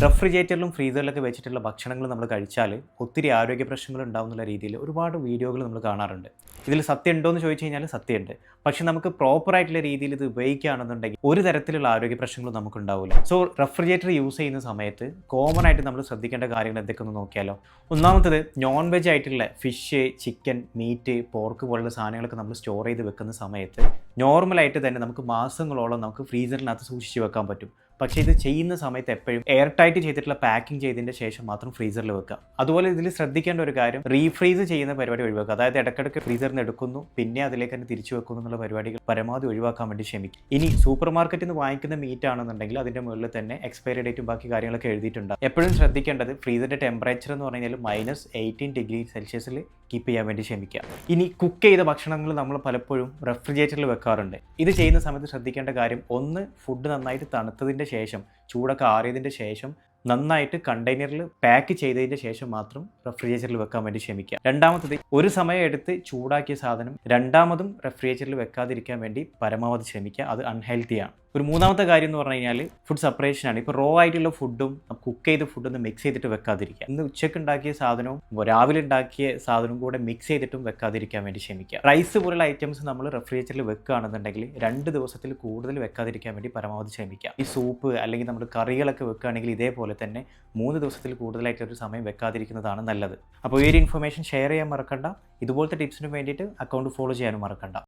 റെഫ്രിജറേറ്ററിലും ഫ്രീസറിലൊക്കെ വെച്ചിട്ടുള്ള ഭക്ഷണങ്ങൾ നമ്മൾ കഴിച്ചാൽ ഒത്തിരി ആരോഗ്യ പ്രശ്നങ്ങൾ ഉണ്ടാവുന്നുള്ള രീതിയിൽ ഒരുപാട് വീഡിയോകൾ നമ്മൾ കാണാറുണ്ട്. ഇതിൽ സത്യം ഉണ്ടോ എന്ന് ചോദിച്ചു കഴിഞ്ഞാൽ സത്യമുണ്ട്. പക്ഷെ നമുക്ക് പ്രോപ്പറായിട്ടുള്ള രീതിയിൽ ഇത് ഉപയോഗിക്കുകയാണെന്നുണ്ടെങ്കിൽ ഒരു തരത്തിലുള്ള ആരോഗ്യ പ്രശ്നങ്ങളും നമുക്കുണ്ടാവില്ല. സോ റെഫ്രിജറേറ്റർ യൂസ് ചെയ്യുന്ന സമയത്ത് കോമൺ ആയിട്ട് നമ്മൾ ശ്രദ്ധിക്കേണ്ട കാര്യങ്ങൾ എന്തൊക്കെയെന്ന് നോക്കിയാലോ. ഒന്നാമത്തത്, നോൺ വെജ് ആയിട്ടുള്ള ഫിഷ്, ചിക്കൻ, മീറ്റ്, പോർക്ക് പോലുള്ള സാധനങ്ങളൊക്കെ നമ്മൾ സ്റ്റോർ ചെയ്ത് വെക്കുന്ന സമയത്ത് നോർമലായിട്ട് തന്നെ നമുക്ക് മാസങ്ങളോളം നമുക്ക് ഫ്രീസറിനകത്ത് സൂക്ഷിച്ച് വെക്കാൻ പറ്റും. പക്ഷേ ഇത് ചെയ്യുന്ന സമയത്ത് എപ്പോഴും എയർ ടൈറ്റ് ചെയ്തിട്ടുള്ള പാക്കിംഗ് ചെയ്തതിൻ്റെ ശേഷം മാത്രം ഫ്രീസറിൽ വെക്കുക. അതുപോലെ ഇതിൽ ശ്രദ്ധിക്കേണ്ട ഒരു കാര്യം, റീഫ്രീസ് ചെയ്യുന്ന പരിപാടി ഒഴിവാക്കുക. അതായത് ഇടയ്ക്കിടയ്ക്ക് ഫ്രീസറിൽ നിന്ന് എടുക്കുന്നു പിന്നെ അതിലേക്ക് തന്നെ തിരിച്ചു വെക്കുന്നു എന്നുള്ള പരിപാടികൾ പരമാവധി ഒഴിവാക്കാൻ വേണ്ടി ശ്രമിക്കും. ഇനി സൂപ്പർ മാർക്കറ്റിൽ നിന്ന് വാങ്ങിക്കുന്ന മീറ്റ് ആണെന്നുണ്ടെങ്കിൽ അതിൻ്റെ മുകളിൽ തന്നെ എക്സ്പയറി ഡേറ്റും ബാക്കി കാര്യങ്ങളൊക്കെ എഴുതിയിട്ടുണ്ട്. എപ്പോഴും ശ്രദ്ധിക്കേണ്ടത് ഫ്രീസറിൻ്റെ ടെമ്പറേച്ചർ എന്ന് പറഞ്ഞാൽ -18°C കീപ്പ് ചെയ്യാൻ വേണ്ടി ശ്രമിക്കുക. ഇനി കുക്ക് ചെയ്ത ഭക്ഷണങ്ങൾ നമ്മൾ പലപ്പോഴും റെഫ്രിജറേറ്ററിൽ വെക്കാറുണ്ട്. ഇത് ചെയ്യുന്ന സമയത്ത് ശ്രദ്ധിക്കേണ്ട കാര്യം, ഒന്ന്, ഫുഡ് നന്നായിട്ട് തണുത്തതിൻ്റെ ശേഷം, ചൂടൊക്കെ ആറിയതിൻ്റെ ശേഷം നന്നായിട്ട് കണ്ടെയ്നറിൽ പാക്ക് ചെയ്തതിൻ്റെ ശേഷം മാത്രം റെഫ്രിജറേറ്ററിൽ വെക്കാൻ വേണ്ടി ശ്രമിക്കുക. രണ്ടാമത്തത്, ഒരു സമയം എടുത്ത് ചൂടാക്കിയ സാധനം രണ്ടാമതും റെഫ്രിജറേറ്ററിൽ വെക്കാതിരിക്കാൻ വേണ്ടി പരമാവധി ശ്രമിക്കുക. അത് അൺഹെൽത്തിയാണ്. ഒരു മൂന്നാമത്തെ കാര്യം എന്ന് പറഞ്ഞു കഴിഞ്ഞാൽ ഫുഡ് സെപ്പറേഷനാണ്. ഇപ്പോൾ റോ ആയിട്ടുള്ള ഫുഡും കുക്ക് ചെയ്ത ഫുഡൊന്നും മിക്സ് ചെയ്തിട്ട് വെക്കാതിരിക്കുക. ഇന്ന് ഉച്ചയ്ക്ക് ഉണ്ടാക്കിയ സാധനവും രാവിലെ ഉണ്ടാക്കിയ സാധനവും കൂടെ മിക്സ് ചെയ്തിട്ടും വെക്കാതിരിക്കാൻ വേണ്ടി ശ്രമിക്കുക. റൈസ് പോലുള്ള ഐറ്റംസ് നമ്മൾ റെഫ്രിജറേറ്ററിൽ വെക്കുകയാണെന്നുണ്ടെങ്കിൽ 2 ദിവസത്തിൽ കൂടുതൽ വെക്കാതിരിക്കാൻ വേണ്ടി പരമാവധി ശ്രമിക്കുക. ഈ സൂപ്പ് അല്ലെങ്കിൽ നമ്മൾ കറികളൊക്കെ വെക്കുകയാണെങ്കിൽ ഇതേപോലെ തന്നെ 3 ദിവസത്തിൽ കൂടുതലായിട്ടൊരു സമയം വെക്കാതിരിക്കുന്നതാണ് നല്ലത്. അപ്പോൾ ഈ ഒരു ഇൻഫർമേഷൻ ഷെയർ ചെയ്യാൻ മറക്കണ്ട. ഇതുപോലത്തെ ടിപ്സിന് വേണ്ടിയിട്ട് അക്കൗണ്ട് ഫോളോ ചെയ്യാനും മറക്കണ്ട.